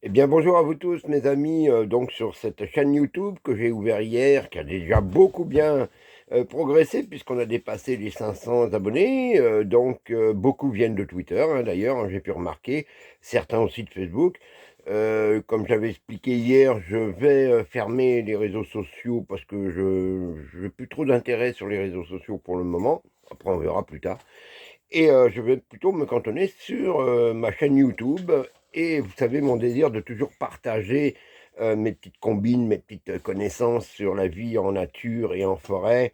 Eh bien, bonjour à vous tous, mes amis, donc sur cette chaîne YouTube que j'ai ouvert hier, qui a déjà beaucoup bien progressé, puisqu'on a dépassé les 500 abonnés. Beaucoup viennent de Twitter, hein, d'ailleurs, hein, j'ai pu remarquer, certains aussi de Facebook. Comme j'avais expliqué hier, je vais fermer les réseaux sociaux parce que je n'ai plus trop d'intérêt sur les réseaux sociaux pour le moment. Après, on verra plus tard. Et je vais plutôt me cantonner sur ma chaîne YouTube. Et vous savez, mon désir de toujours partager mes petites combines, mes petites connaissances sur la vie en nature et en forêt,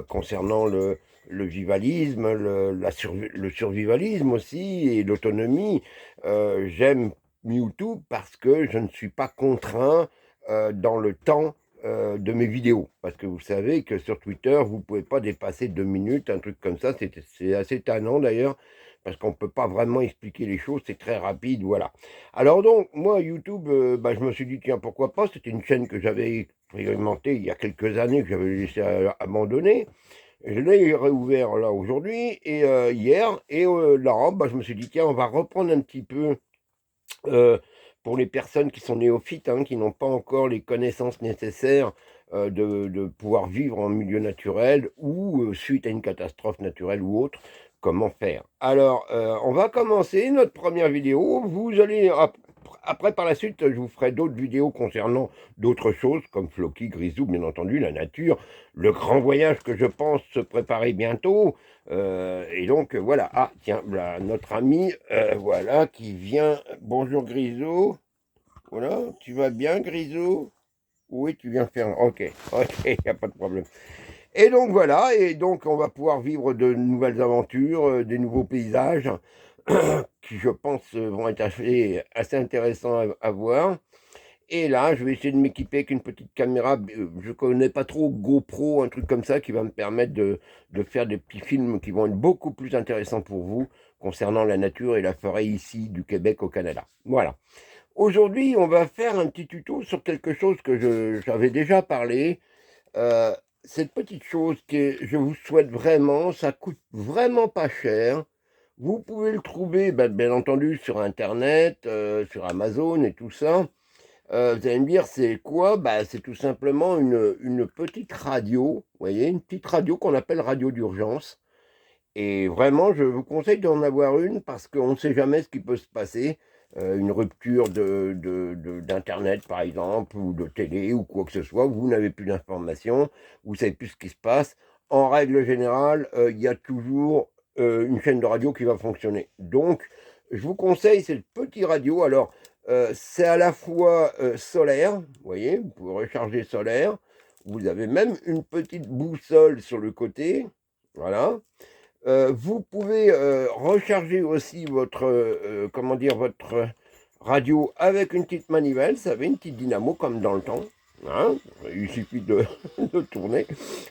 concernant le vivalisme, le survivalisme aussi, et l'autonomie. J'aime YouTube parce que je ne suis pas contraint dans le temps de mes vidéos. Parce que vous savez que sur Twitter, vous ne pouvez pas dépasser 2 minutes, un truc comme ça. C'est assez tannant d'ailleurs, parce qu'on ne peut pas vraiment expliquer les choses, c'est très rapide, voilà. Alors donc, moi, YouTube, je me suis dit, tiens, pourquoi pas, c'était une chaîne que j'avais expérimentée il y a quelques années, que j'avais laissé abandonner. Je l'ai réouvert là aujourd'hui, et hier, et là, je me suis dit, tiens, on va reprendre un petit peu euh, pour les personnes qui sont néophytes, hein, qui n'ont pas encore les connaissances nécessaires de pouvoir vivre en milieu naturel ou suite à une catastrophe naturelle ou autre, comment faire. Alors, on va commencer notre première vidéo. Vous allez, après, par la suite, je vous ferai d'autres vidéos concernant d'autres choses, comme Floki, Grisou, bien entendu, la nature, le grand voyage que je pense se préparer bientôt, voilà. Ah, tiens, voilà, notre ami, voilà, qui vient. Bonjour Grisou. Voilà, tu vas bien Grisou? Oui, tu viens faire. Ok, ok, il n'y a pas de problème. Et donc voilà, et donc on va pouvoir vivre de nouvelles aventures, des nouveaux paysages, qui je pense vont être assez intéressants à voir. Et là, je vais essayer de m'équiper avec une petite caméra. Je connais pas trop GoPro, un truc comme ça, qui va me permettre de faire des petits films qui vont être beaucoup plus intéressants pour vous concernant la nature et la forêt ici du Québec au Canada. Voilà. Aujourd'hui, on va faire un petit tuto sur quelque chose que j'avais déjà parlé. Euh, cette petite chose que je vous souhaite vraiment, ça coûte vraiment pas cher. Vous pouvez le trouver, bien entendu, sur Internet, sur Amazon et tout ça. Vous allez me dire, c'est quoi? C'est tout simplement une petite radio, vous voyez, une petite radio qu'on appelle radio d'urgence. Et vraiment, je vous conseille d'en avoir une parce qu'on ne sait jamais ce qui peut se passer. Une rupture d'Internet, par exemple, ou de télé, ou quoi que ce soit. Vous n'avez plus d'informations, vous ne savez plus ce qui se passe. En règle générale, il y a toujours une chaîne de radio qui va fonctionner. Donc, je vous conseille cette petite radio. Alors, c'est à la fois solaire, vous voyez, vous pouvez recharger solaire. Vous avez même une petite boussole sur le côté. Voilà. Vous pouvez recharger aussi comment dire, votre radio avec une petite manivelle. Ça avait une petite dynamo comme dans le temps, hein. Il suffit de tourner.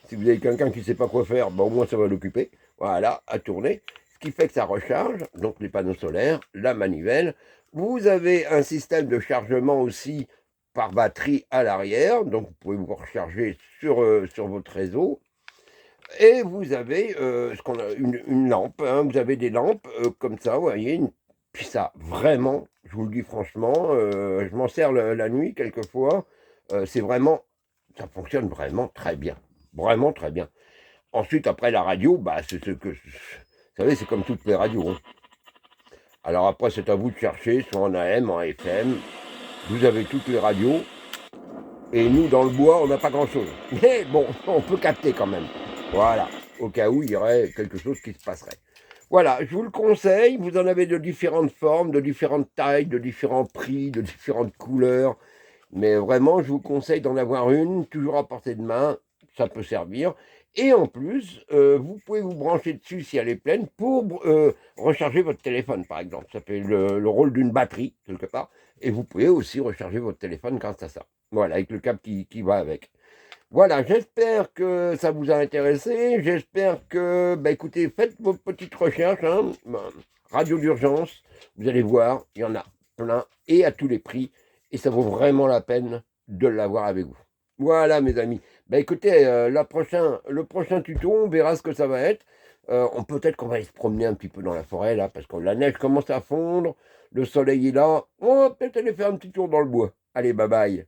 Si vous avez quelqu'un qui ne sait pas quoi faire, au moins ça va l'occuper. Voilà, à tourner. Ce qui fait que ça recharge, donc les panneaux solaires, la manivelle. Vous avez un système de chargement aussi par batterie à l'arrière, donc vous pouvez vous recharger sur votre réseau. Et vous avez ce qu'on a une lampe, hein, vous avez des lampes comme ça, vous voyez, puis ça, vraiment, je vous le dis franchement, je m'en sers la nuit quelquefois, c'est vraiment, ça fonctionne vraiment très bien. Ensuite, après la radio, c'est ce que, vous savez, c'est comme toutes les radios, hein. Alors après, c'est à vous de chercher, soit en AM, en FM, vous avez toutes les radios, et nous, dans le bois, on n'a pas grand-chose. Mais bon, on peut capter quand même. Voilà, au cas où il y aurait quelque chose qui se passerait. Voilà, je vous le conseille, vous en avez de différentes formes, de différentes tailles, de différents prix, de différentes couleurs. Mais vraiment, je vous conseille d'en avoir une, toujours à portée de main, ça peut servir. Et en plus, vous pouvez vous brancher dessus si elle est pleine pour recharger votre téléphone, par exemple. Ça fait le rôle d'une batterie, quelque part. Et vous pouvez aussi recharger votre téléphone grâce à ça. Voilà, avec le câble qui va avec. Voilà, j'espère que ça vous a intéressé. J'espère que, écoutez, faites vos petites recherches, hein. Radio d'urgence, vous allez voir, il y en a plein et à tous les prix. Et ça vaut vraiment la peine de l'avoir avec vous. Voilà, mes amis. Écoutez, le prochain tuto, on verra ce que ça va être. Peut-être qu'on va aller se promener un petit peu dans la forêt là, parce que la neige commence à fondre, le soleil est là. On va peut-être aller faire un petit tour dans le bois. Allez, bye bye.